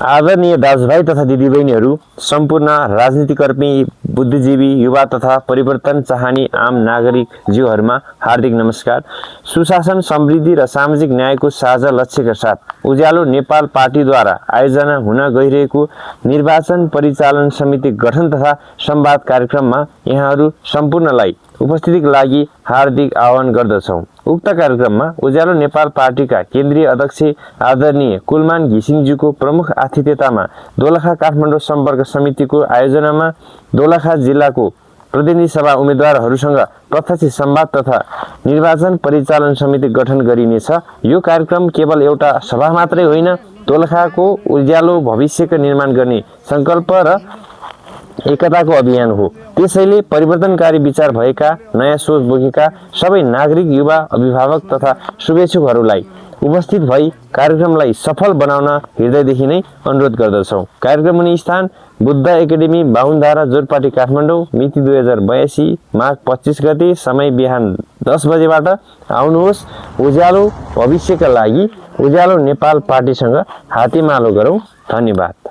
आदरणीय दाजुभाइ तथा दिदीबहिनीहरू, सम्पूर्ण राजनीतिकर्मी, बुद्धिजीवी, युवा तथा परिवर्तन चाहने आम नागरिकज्यूहरूमा हार्दिक नमस्कार। सुशासन, समृद्धि र सामाजिक न्यायको साझा लक्ष्यका साथ उज्यालो नेपाल पार्टीद्वारा आयोजना हुन गइरहेको निर्वाचन परिचालन समिति गठन तथा संवाद कार्यक्रममा यहाँहरू सम्पूर्णलाई उपस्थितिका लागि हार्दिक आह्वान गर्दछौँ। उक्त कार्यक्रममा उज्यालो नेपाल पार्टीका केन्द्रीय अध्यक्ष आदरणीय कुलमान घिसिङज्यूको प्रमुख आतिथ्यतामा दोलखा काठमाडौँ सम्पर्क समितिको आयोजनामा दोलखा जिल्लाको प्रतिनिधि सभा उम्मेदवारहरूसँग प्रत्यक्ष संवाद तथा निर्वाचन परिचालन समिति गठन गरिनेछ। यो कार्यक्रम केवल एउटा सभा मात्रै होइन, दोलखाको उज्यालो भविष्यको निर्माण गर्ने संकल्प र एकताको अभियान हो। त्यसैले परिवर्तनकारी विचार भएका, नयाँ सोच बोकेका सबै नागरिक, युवा, अभिभावक तथा शुभेच्छुकहरूलाई उपस्थित भई कार्यक्रमलाई सफल बनाउन हृदयदेखि नै अनुरोध गर्दछौँ। कार्यक्रम हुने स्थान बुद्ध एकाडेमी, बाहुनधारा, जोरपाटी, काठमाडौँ। मिति 2082 माघ 25 गते। समय बिहान 10 बजेबाट आउनुहोस्। उज्यालो भविष्यका लागि उज्यालो नेपाल पार्टीसँग हातेमालो गरौँ। धन्यवाद।